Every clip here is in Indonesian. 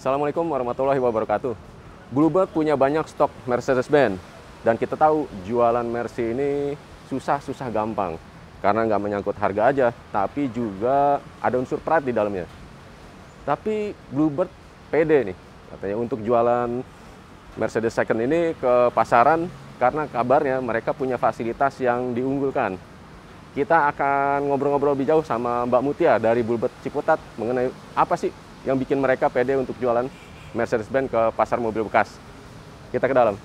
Assalamualaikum warahmatullahi wabarakatuh. Bluebird punya banyak stok Mercedes-Benz. Dan kita tahu jualan Mercy ini susah gampang. Karena nggak menyangkut harga aja, tapi juga ada unsur pride di dalamnya. Tapi Bluebird pede nih, katanya untuk jualan Mercedes second ini ke pasaran. Karena kabarnya mereka punya fasilitas yang diunggulkan. Kita akan ngobrol-ngobrol lebih jauh sama Mbak Mutia dari Bluebird Ciputat mengenai apa sih yang bikin mereka pede untuk jualan Mercedes-Benz ke pasar mobil bekas. Kita ke dalam.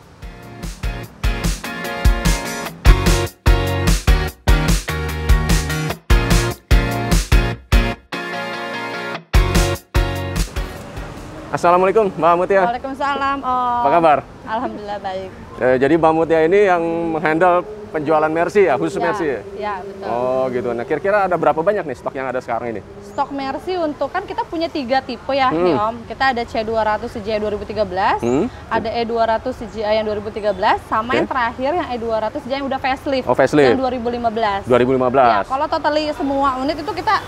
Assalamualaikum Mbak Mutia. Waalaikumsalam. Apa kabar? Alhamdulillah baik. Jadi Mbak Mutia ini yang menghandle penjualan Mercy ya, khusus Mercy ya? Ya, betul. Oh gitu. Nah kira-kira ada berapa banyak nih stok yang ada sekarang ini? Stok Mercy untuk, kan kita punya 3 tipe ya nih Om. Kita ada C200 CGI 2013, ada E200 CGI yang 2013, sama yang terakhir yang E200 CGI yang udah facelift. Oh, facelift. Yang 2015. 2015. Ya, kalau totally semua unit itu kita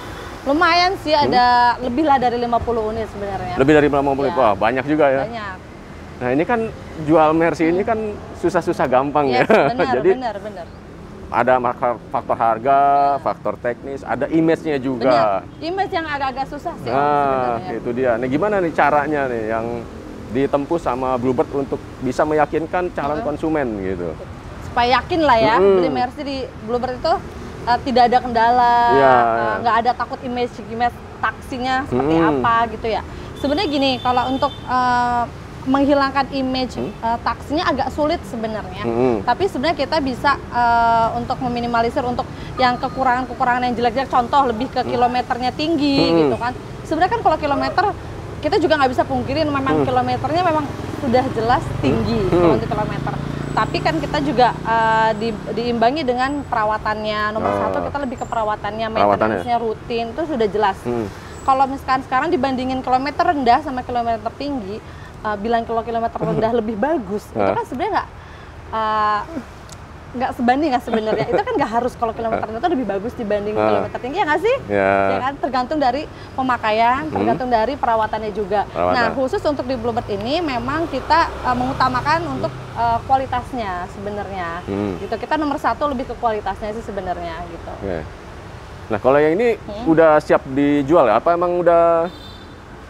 lumayan sih, ada lebih lah dari 50 unit sebenarnya. Lebih dari 50 unit, wah banyak juga ya. Banyak. Nah ini kan jual Mercy ini kan susah-susah gampang ya. Jadi benar. Ada faktor harga, faktor teknis, ada image-nya juga. Benar. Image yang agak-agak susah sih. Nah, itu dia. Nah, gimana nih caranya nih yang ditempuh sama Bluebird untuk bisa meyakinkan calon konsumen gitu? Supaya yakin lah ya, beli Mercy di Bluebird itu tidak ada kendala, nggak ada takut image taksinya seperti apa gitu ya. Sebenarnya gini, kalau untuk menghilangkan image taksinya agak sulit sebenarnya. Tapi sebenarnya kita bisa untuk meminimalisir untuk yang kekurangan-kekurangan yang jelek-jelek, contoh lebih ke kilometernya tinggi gitu kan. Sebenarnya kan kalau kilometer kita juga nggak bisa pungkirin memang kilometernya memang sudah jelas tinggi kalau untuk kilometer. Tapi kan kita juga diimbangi dengan perawatannya. Nomor satu kita lebih ke perawatannya, maintenance-nya rutin itu sudah jelas. Kalau misalkan sekarang dibandingin kilometer rendah sama kilometer tinggi, bilang kalau kilometer rendah lebih bagus, itu kan sebenarnya nggak sebanding kan sebenarnya. Itu kan nggak harus, kalau kilometer rendah itu lebih bagus dibanding kilometer tinggi, ya nggak sih? Ya kan, tergantung dari pemakaian, tergantung dari perawatannya juga. Nah khusus untuk di Bluebird ini memang kita mengutamakan untuk kualitasnya sebenarnya. Gitu, kita nomor satu lebih ke kualitasnya sih sebenarnya gitu. Nah kalau yang ini udah siap dijual ya? Apa emang udah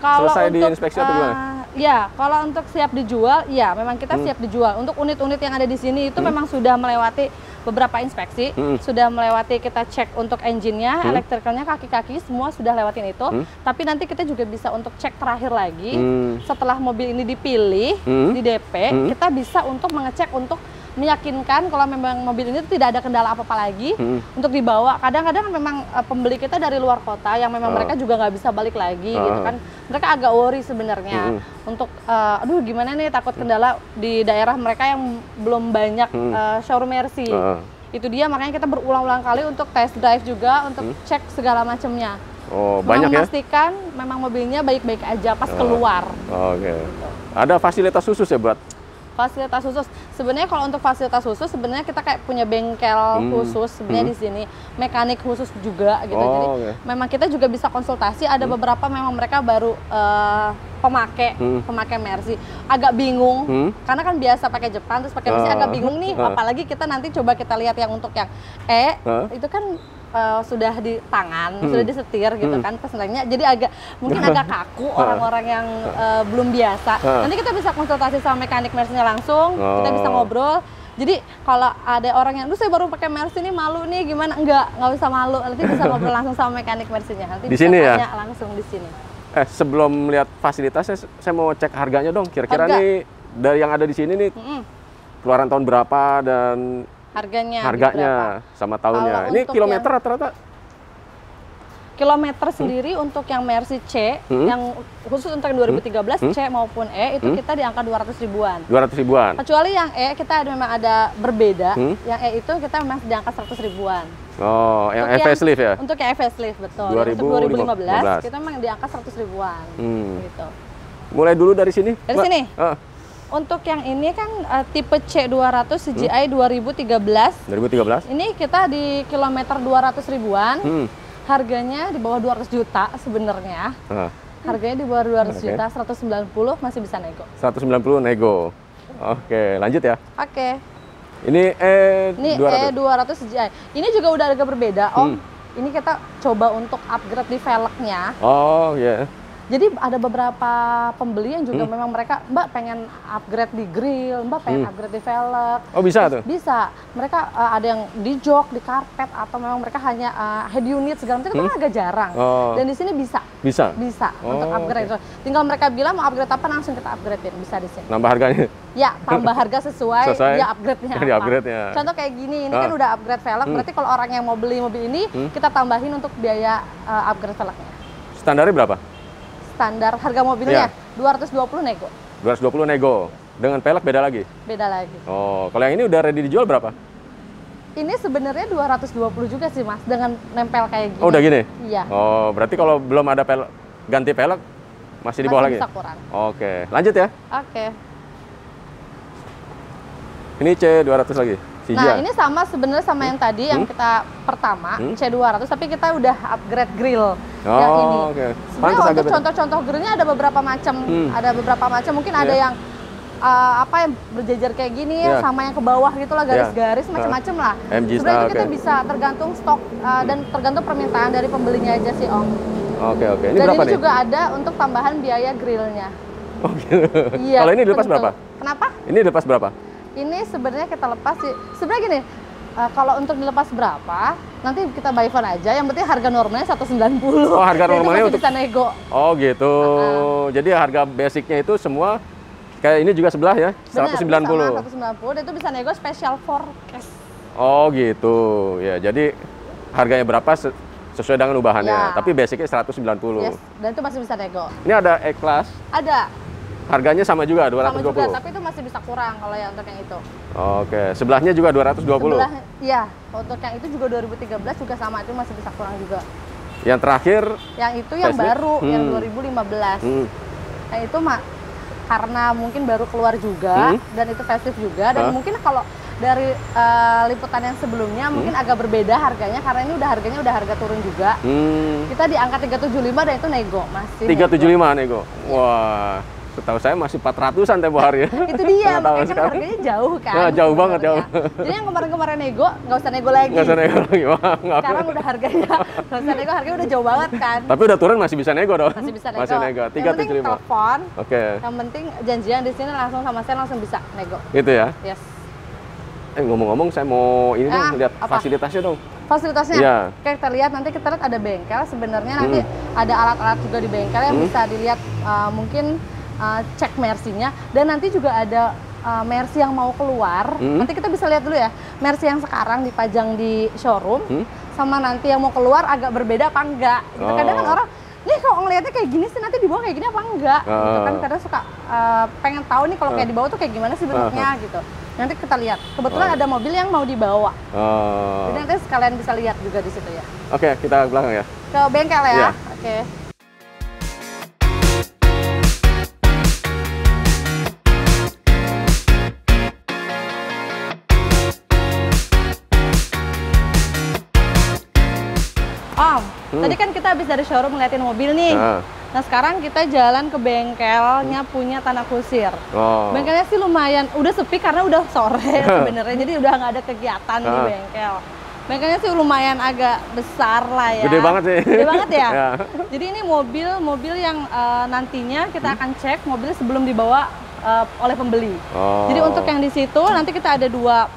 selesai diinspeksi atau gimana? Ya, kalau untuk siap dijual, ya memang kita siap dijual. Untuk unit-unit yang ada di sini itu memang sudah melewati beberapa inspeksi, sudah melewati, kita cek untuk engine-nya, elektrikalnya, kaki-kaki, semua sudah lewatin itu. Tapi nanti kita juga bisa untuk cek terakhir lagi, setelah mobil ini dipilih, di DP, kita bisa untuk mengecek untuk meyakinkan kalau memang mobil ini tidak ada kendala apa-apa lagi untuk dibawa. Kadang-kadang memang pembeli kita dari luar kota yang memang mereka juga nggak bisa balik lagi gitu kan. Mereka agak worry sebenarnya untuk aduh gimana nih, takut kendala di daerah mereka yang belum banyak showroom Mercy. Itu dia, makanya kita berulang-ulang kali untuk test drive juga, untuk cek segala macamnya. Banyak ya? Memastikan memang mobilnya baik-baik aja pas keluar. Gitu. Ada fasilitas khusus ya buat? Fasilitas khusus, sebenarnya kalau untuk fasilitas khusus sebenarnya kita kayak punya bengkel khusus sebenarnya di sini, mekanik khusus juga gitu. Jadi memang kita juga bisa konsultasi. Ada beberapa memang mereka baru pemakai Mercy, agak bingung karena kan biasa pakai Jepang terus pakai Mercy, agak bingung nih. Apalagi kita nanti coba kita lihat yang untuk yang itu kan sudah di tangan, sudah disetir gitu kan pesenannya, jadi mungkin agak kaku orang-orang yang belum biasa. Nanti kita bisa konsultasi sama mekanik Mercy-nya langsung, kita bisa ngobrol. Jadi kalau ada orang yang, saya baru pakai Mercy nih, malu nih gimana? Nggak usah malu, nanti bisa ngobrol langsung sama mekanik Mercy-nya. Nanti di bisa sini tanya ya? langsung di sini. Sebelum melihat fasilitasnya, saya mau cek harganya dong. Kira-kira nih dari yang ada di sini nih, keluaran tahun berapa dan harganya sama tahunnya. Ini kilometer rata-rata? Kilometer sendiri untuk yang Mercy C, yang khusus untuk yang 2013 C maupun E, itu kita di angka 200 ribuan. 200 ribuan. Kecuali yang E kita memang ada berbeda. Yang E itu kita memang di angka 100 ribuan. Yang facelift ya? Untuk yang facelift, betul. Untuk 2015 kita memang di angka 100 ribuan. Gitu. Mulai dulu dari sini? Dari sini? Untuk yang ini kan tipe C200 CGI 2013. Ini kita di kilometer 200 ribuan. Harganya di bawah 200 juta sebenarnya. Harganya di bawah 200 juta, 190 masih bisa nego. 190 nego. Oke, lanjut ya. Oke. Ini E200. E200 GI. Ini juga udah agak berbeda, Om. Ini kita coba untuk upgrade di velgnya. Oh, iya. Jadi ada beberapa pembeli yang juga memang mereka, Mbak pengen upgrade di grill, Mbak pengen upgrade di velg. Oh, bisa tuh? Bisa. Mereka ada yang di jok, di karpet, atau memang mereka hanya head unit segala macam, itu kan agak jarang. Dan di sini bisa. Bisa? Bisa untuk upgrade. Tinggal mereka bilang mau upgrade apa, langsung kita upgradein. Bisa di sini. Nambah harganya? Ya, tambah harga sesuai dia upgrade-nya apa. Upgrade-nya. Contoh kayak gini, ini kan udah upgrade velg, berarti kalau orang yang mau beli mobil ini, kita tambahin untuk biaya upgrade velgnya. Standarnya berapa? Standar harga mobilnya 220 nego. 220 nego. Dengan pelek beda lagi? Beda lagi. Oh, kalau yang ini udah ready dijual berapa? Ini sebenarnya 220 juga sih, Mas, dengan nempel kayak gini. Oh, udah gini? Iya. Oh, berarti kalau belum ada pelek, ganti pelek masih di bawah lagi? Masih bisa kurang. Oke, lanjut ya. Oke. Ini C200 lagi. Nah, ini sama sebenarnya sama yang tadi yang kita pertama C200, tapi kita udah upgrade grill yang ini. Sebenarnya untuk contoh-contoh grillnya ada beberapa macam, mungkin ada yang apa yang berjejer kayak gini sama yang ke bawah gitulah, garis-garis macam-macam lah. Sebenarnya kita bisa tergantung stok dan tergantung permintaan dari pembelinya aja sih, Om. Oke. Ini dan berapa ini nih? juga ada untuk tambahan biaya grillnya. Oh gitu. Iya. Kalau ini dilepas berapa? Kenapa? Ini dilepas berapa? Ini sebenarnya kita lepas sih. Sebenarnya gini, kalau untuk dilepas berapa, nanti kita by phone aja. Yang penting harga normalnya 190. Oh, harga normalnya untuk bisa nego. Oh gitu. Jadi harga basicnya itu semua kayak ini juga sebelah ya, 190. Benar, 190 dan itu bisa nego special for cash. Oh gitu. Ya, jadi harganya berapa sesuai dengan ubahannya. Ya. Tapi basicnya 190. Yes, dan itu masih bisa nego. Ini ada E-Class. Ada. Harganya sama juga 220. Sama juga, tapi itu masih bisa kurang kalau yang untuk yang itu. Oke, sebelahnya juga 220. Iya, untuk yang itu juga 2013 juga sama, itu masih bisa kurang juga. Yang terakhir? Yang itu yang baru, yang 2015. Yang itu karena mungkin baru keluar juga dan itu facelift juga dan mungkin kalau dari liputan yang sebelumnya mungkin agak berbeda harganya karena ini harganya udah harga turun juga. Kita di angka 375 dan itu nego masih. 375 nego. Wah. Setahu saya masih 400-an tempo hari ya. Itu dia, makanya kan harganya jauh kan. Nah, jauh banget, jauh. Jadi yang kemarin-kemarin nego, nggak usah nego lagi. Nggak usah nego lagi, wah. Sekarang udah harganya, nggak usah nego, harganya udah jauh banget kan. Tapi udah turun masih bisa nego dong? Masih bisa nego. Masih nego, 375. Yang penting telepon, yang penting janjian di sini langsung sama saya langsung bisa nego. Gitu ya? Yes. Ngomong-ngomong saya mau ini dong, lihat fasilitasnya dong. Fasilitasnya? Iya. Oke, kita lihat ada bengkel, sebenarnya nanti ada alat-alat juga di bengkel yang bisa dilihat mungkin cek Mercy-nya dan nanti juga ada Mercy yang mau keluar. Nanti kita bisa lihat dulu ya Mercy yang sekarang dipajang di showroom sama nanti yang mau keluar agak berbeda apa enggak. Kadang kan orang nih kok ngelihatnya kayak gini sih nanti di bawah kayak gini apa enggak gitu kan, kadang suka pengen tahu nih kalau kayak di bawah tuh kayak gimana sih bentuknya gitu. Nanti kita lihat. Kebetulan ada mobil yang mau dibawa. Jadi nanti sekalian bisa lihat juga di situ ya. Oke, kita ke belakang ya. Ke bengkel ya. Oke. Tadi kan kita habis dari showroom ngeliatin mobil nih. Nah sekarang kita jalan ke bengkelnya punya Tanah Kusir. Bengkelnya sih lumayan, udah sepi karena udah sore sebenarnya, jadi udah nggak ada kegiatan di bengkel. Bengkelnya sih lumayan agak besar lah ya. Gede banget sih. Gede banget ya. Jadi ini mobil yang nantinya kita akan cek mobil sebelum dibawa oleh pembeli. Jadi untuk yang di situ nanti kita ada dua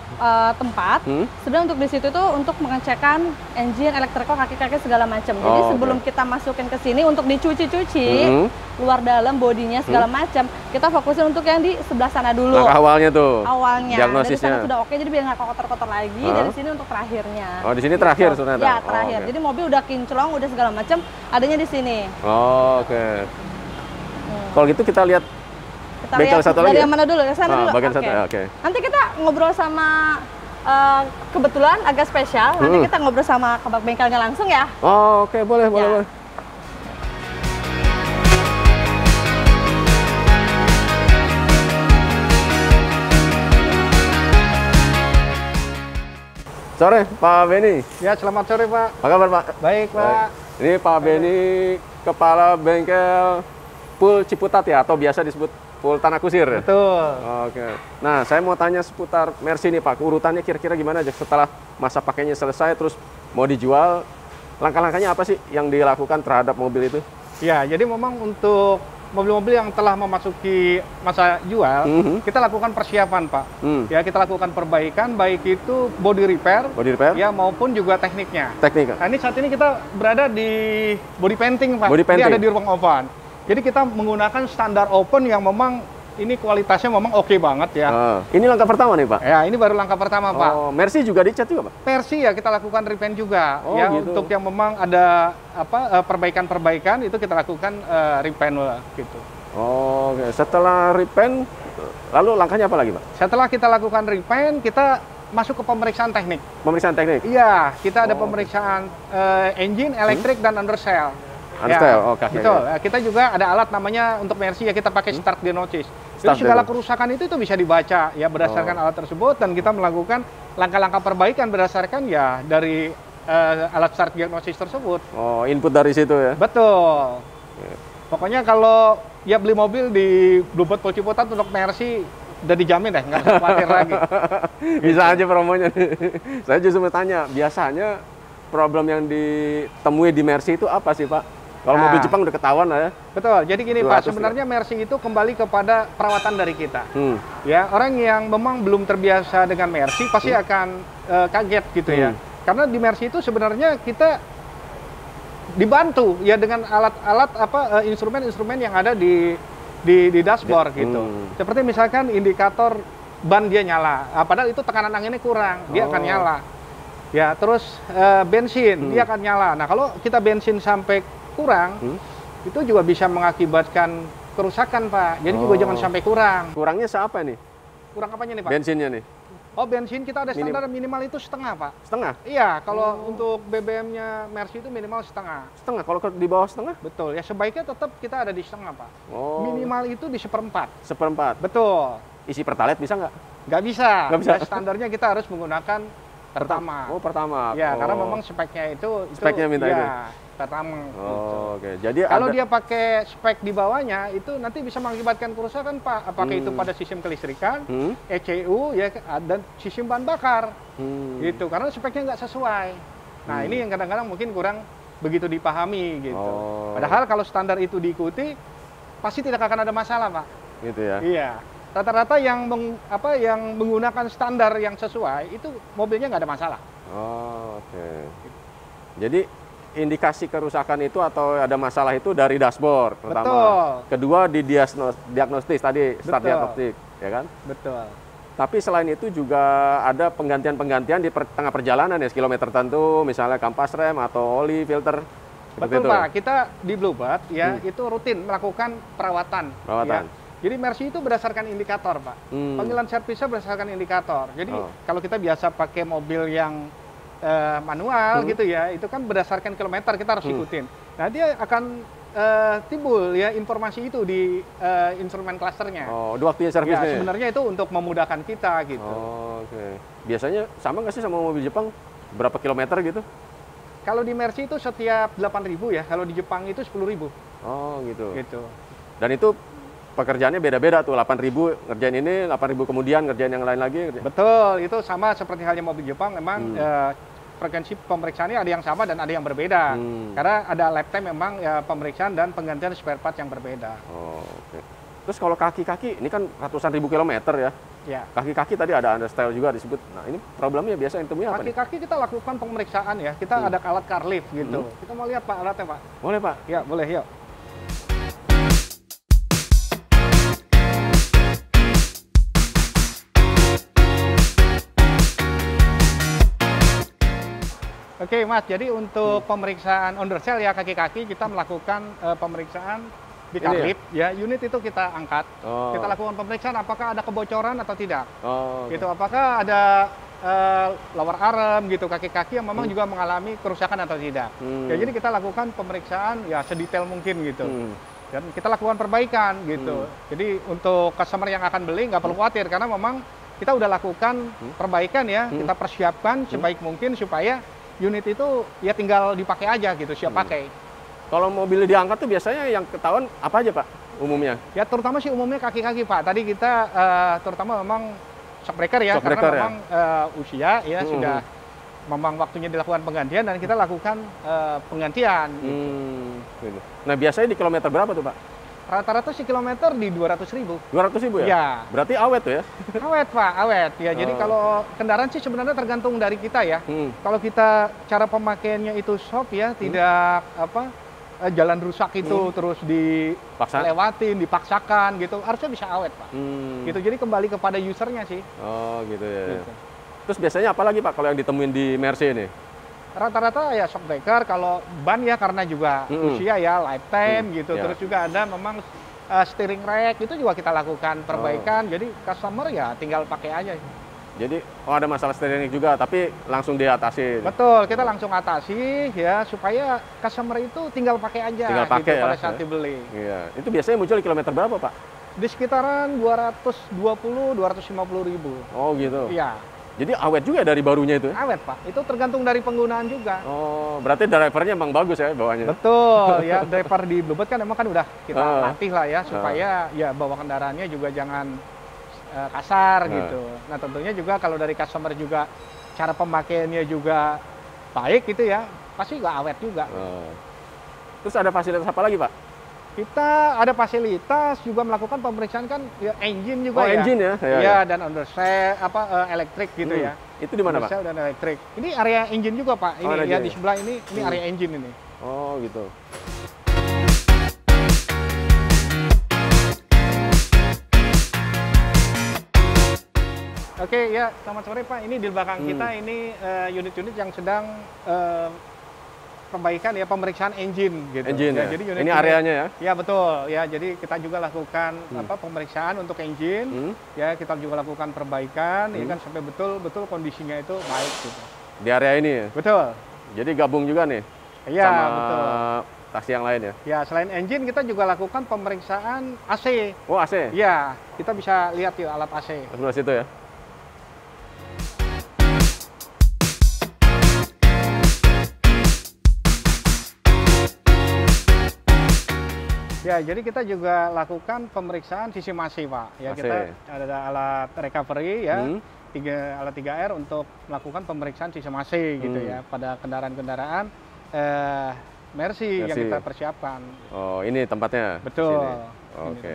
tempat. Sebenarnya untuk di situ tuh untuk mengecekkan engine, elektrikal, kaki-kaki segala macam. Jadi sebelum kita masukin ke sini untuk dicuci-cuci luar dalam bodinya segala macam, kita fokusin untuk yang di sebelah sana dulu. Langkah awalnya tuh. Awalnya. Diagnosisnya. Dari sana sudah oke, jadi biar nggak kotor-kotor lagi. Dari sini untuk terakhirnya. Oh di sini terakhir ternyata. Ya terakhir. Jadi mobil udah kinclong, udah segala macam, adanya di sini. Oke. Kalau gitu kita lihat. Kita lihat satu dari yang mana dulu? Ke sana dulu. Bagian satu. Oke. Nanti kita ngobrol sama kebetulan agak spesial. Nanti kita ngobrol sama kabak bengkelnya langsung ya. Oh, oke, boleh, boleh. Sore, Pak Benny. Ya, selamat sore, Pak. Apa kabar, Pak? Baik, Pak. Ini Pak Benny, kepala bengkel Pool Ciputat ya, atau biasa disebut Pool Tanah Kusir. Betul. Oke. Nah, saya mau tanya seputar Mercy ini Pak. Urutannya kira-kira gimana aja setelah masa pakainya selesai, terus mau dijual? Langkah-langkahnya apa sih yang dilakukan terhadap mobil itu? Ya, jadi memang untuk mobil-mobil yang telah memasuki masa jual, kita lakukan persiapan, Pak. Ya, kita lakukan perbaikan, baik itu body repair, ya maupun juga tekniknya. Teknik. Nah, ini saat ini kita berada di body painting, Pak. Body painting. Ini ada di ruang oven. Jadi kita menggunakan standar open yang memang ini kualitasnya memang oke banget ya. Ini langkah pertama nih, Pak? Ya, ini baru langkah pertama, Pak. Oh, Mercy juga dicat juga, Pak? Mercy ya kita lakukan repaint juga. Oh, ya, gitu. untuk yang memang ada perbaikan-perbaikan itu kita lakukan repaint gitu. Oh, oke. Setelah repaint, lalu langkahnya apa lagi, Pak? Setelah kita lakukan repaint, kita masuk ke pemeriksaan teknik. Pemeriksaan teknik? Iya, kita ada pemeriksaan engine, elektrik, dan undershell. Undershell, ya, oh kaki. Betul. Ya. Kita juga ada alat namanya untuk Mercy ya kita pakai start diagnosis. Jadi segala kerusakan itu bisa dibaca ya berdasarkan alat tersebut dan kita melakukan langkah-langkah perbaikan berdasarkan ya dari alat start diagnosis tersebut. Oh, input dari situ ya? Betul. Pokoknya kalau ya beli mobil di Bluebird Pool Ciputat untuk Mercy udah dijamin deh, nggak usah khawatir lagi. Bisa aja promonya nih. Saya justru mau tanya, biasanya problem yang ditemui di Mercy itu apa sih, Pak? Kalau mobil Jepang udah ketahuan lah ya. Betul. Jadi gini Pak, sebenarnya Mercy itu kembali kepada perawatan dari kita. Ya, orang yang memang belum terbiasa dengan Mercy pasti akan kaget gitu ya. Karena di Mercy itu sebenarnya kita dibantu ya dengan alat-alat instrumen-instrumen yang ada di dashboard gitu. Seperti misalkan indikator ban dia nyala. Padahal itu tekanan anginnya kurang, dia akan nyala. Ya, terus bensin dia akan nyala. Nah, kalau kita bensin sampai kurang, itu juga bisa mengakibatkan kerusakan, Pak. Jadi juga jangan sampai kurang. Kurangnya seapa nih? Kurang apanya nih, Pak? Bensinnya nih? Oh, bensin kita ada standar minimal itu setengah, Pak. Setengah? Iya, kalau untuk BBM-nya Mercy itu minimal setengah. Setengah? Kalau di bawah setengah? Betul, ya sebaiknya tetap kita ada di setengah, Pak. Minimal itu di seperempat. Seperempat? Betul. Isi Pertalite bisa nggak? Nggak bisa. Nggak bisa? Ya, standarnya kita harus menggunakan pertama. Oh, pertama. Ya, karena memang speknya itu speknya minta itu? pertama. Oh, oke. Jadi kalau dia pakai spek di bawahnya itu nanti bisa mengakibatkan kerusakan, Pak. Apakah itu pada sistem kelistrikan, ECU ya dan sistem bahan bakar. Gitu. Karena speknya nggak sesuai. Nah, ini yang kadang-kadang mungkin kurang begitu dipahami gitu. Padahal kalau standar itu diikuti pasti tidak akan ada masalah, Pak. Gitu ya. Iya. Rata-rata yang menggunakan standar yang sesuai itu mobilnya nggak ada masalah. Oh, oke. Jadi indikasi kerusakan itu atau ada masalah itu dari dashboard pertama. Betul. Kedua di diagnostis tadi, start diagnostik, ya kan? Betul. Tapi selain itu juga ada penggantian-penggantian di tengah perjalanan ya, kilometer tertentu, misalnya kampas rem atau oli, filter. Betul, Pak. Kita di Bluebird ya itu rutin melakukan perawatan. Ya. Jadi Mercy itu berdasarkan indikator, Pak. Panggilan servisnya berdasarkan indikator. Jadi kalau kita biasa pakai mobil yang manual gitu ya, itu kan berdasarkan kilometer kita harus ikutin. Nah, dia akan timbul ya informasi itu di instrumen klasternya. Oh, di waktunya servisnya. Ya, sebenarnya itu untuk memudahkan kita gitu. Oh, oke. Biasanya sama nggak sih sama mobil Jepang? Berapa kilometer gitu? Kalau di Mercy itu setiap 8.000 ya, kalau di Jepang itu 10.000. Oh, gitu. Gitu. Dan itu pekerjaannya beda-beda tuh, 8.000 ngerjain ini, 8.000 kemudian ngerjain yang lain lagi. Betul, itu sama seperti halnya mobil Jepang, memang frekuensi pemeriksaannya ada yang sama dan ada yang berbeda. Karena ada lap time memang ya, pemeriksaan dan penggantian spare part yang berbeda. Oh, oke. Terus kalau kaki-kaki, ini kan ratusan ribu kilometer ya. Ya. Kaki-kaki tadi ada understyle juga disebut. Nah, ini problemnya biasa yang temui apa nih? Kaki-kaki kita lakukan pemeriksaan ya, kita ada alat car lift gitu. Kita mau lihat Pak alatnya, Pak. Boleh, Pak? Ya, boleh, yuk. Oke, Mas. Jadi untuk pemeriksaan undershell ya kaki-kaki kita melakukan pemeriksaan di car lift ya. Unit itu kita angkat. Kita lakukan pemeriksaan apakah ada kebocoran atau tidak. Gitu. Apakah ada lower arm gitu kaki-kaki yang memang juga mengalami kerusakan atau tidak. Ya, jadi kita lakukan pemeriksaan ya sedetail mungkin gitu. Dan kita lakukan perbaikan gitu. Jadi untuk customer yang akan beli nggak perlu khawatir karena memang kita udah lakukan perbaikan ya. Kita persiapkan sebaik mungkin supaya unit itu ya tinggal dipakai aja gitu, siap pakai. Kalau mobil diangkat tuh biasanya yang ketahuan apa aja Pak umumnya? Ya terutama sih umumnya kaki-kaki Pak. Tadi kita terutama memang shockbreaker ya, shockbreaker karena memang usia ya sudah memang waktunya dilakukan penggantian dan kita lakukan penggantian. Gitu. Nah biasanya di kilometer berapa tuh Pak? Rata-rata sih kilometer di 200.000. 200.000 ya? Ya. Berarti awet tuh ya? Awet Pak, awet. Ya jadi kalau kendaraan sih sebenarnya tergantung dari kita ya. Kalau kita cara pemakaiannya itu soft ya, tidak jalan rusak itu terus dilewatin, dipaksakan gitu, harusnya bisa awet Pak. Gitu, jadi kembali kepada usernya sih. Oh gitu ya. Gitu. Terus biasanya apa lagi Pak kalau yang ditemuin di Mercy ini? Rata-rata ya shockbreaker, kalau ban ya karena juga usia ya, lifetime gitu. Terus juga ada memang steering rack, itu juga kita lakukan perbaikan, jadi customer ya tinggal pakai aja. Jadi ada masalah steering juga, tapi langsung diatasi. Betul, kita langsung atasi ya supaya customer itu tinggal pakai aja. Tinggal pakai gitu, pada saat dibeli. Iya, itu biasanya muncul di kilometer berapa Pak? Di sekitaran 220-250 ribu. Oh gitu. Iya. Jadi awet juga dari barunya itu? Awet Pak, itu tergantung dari penggunaan juga. Oh, berarti drivernya emang bagus ya bawanya? Betul, ya driver di Bluebird kan emang kan udah kita latih lah ya supaya ya bawa kendaraannya juga jangan kasar gitu. Nah tentunya juga kalau dari customer juga cara pemakaiannya juga baik gitu ya, pasti juga awet juga. Terus ada fasilitas apa lagi Pak? Kita ada fasilitas juga melakukan pemeriksaan kan ya, engine juga ya. Engine ya? Ya, dan underset elektrik gitu ya. Itu di mana Pak? Dan elektrik. Ini area engine juga Pak. Ini ya di sebelah ini area engine ini. Oh gitu. Oke ya, selamat sore Pak. Ini di belakang kita ini unit-unit yang sedang perbaikan ya, pemeriksaan engine gitu. Engine ya. Jadi ini areanya ya? Ya betul ya. Jadi kita juga lakukan pemeriksaan untuk engine. Ya kita juga lakukan perbaikan ya kan sampai betul-betul kondisinya itu baik gitu. Di area ini ya? Betul. Jadi gabung juga nih? Iya betul. Taksi yang lain ya? Ya selain engine kita juga lakukan pemeriksaan AC. Oh AC? Iya. Kita bisa lihat yuk alat AC. Sebelah situ ya? Ya, jadi kita juga lakukan pemeriksaan sisi masih, Pak. Ya, kita ada alat recovery ya, alat 3R untuk melakukan pemeriksaan sisi masih gitu ya pada kendaraan-kendaraan Mercy yang kita persiapkan. Oh, ini tempatnya? Betul. Oke.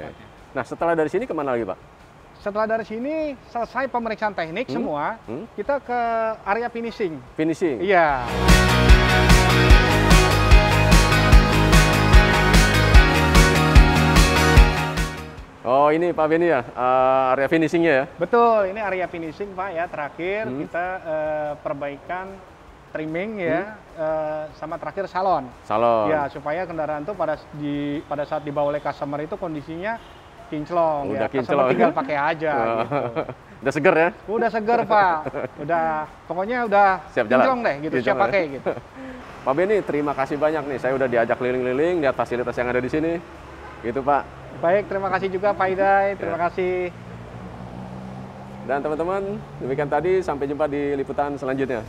Nah, setelah dari sini kemana lagi, Pak? Setelah dari sini selesai pemeriksaan teknik semua, kita ke area finishing. Finishing? Iya. Oh ini Pak Beni ya, area finishingnya ya? Betul, ini area finishing Pak ya, terakhir kita perbaikan trimming ya, sama terakhir salon. Salon. Ya, supaya kendaraan itu pada saat dibawa oleh customer itu kondisinya kinclong. Udah ya, kinclong. tinggal pakai aja. Gitu. Udah seger ya? Udah seger Pak, pokoknya udah siap kinclong jalan. Deh, gitu, siap pakai gitu. Pak Beni, terima kasih banyak nih, saya udah diajak keliling-keliling, lihat fasilitas yang ada di sini. Gitu Pak. Baik, terima kasih juga Pak Idai, terima kasih. Dan teman-teman, demikian tadi, sampai jumpa di liputan selanjutnya.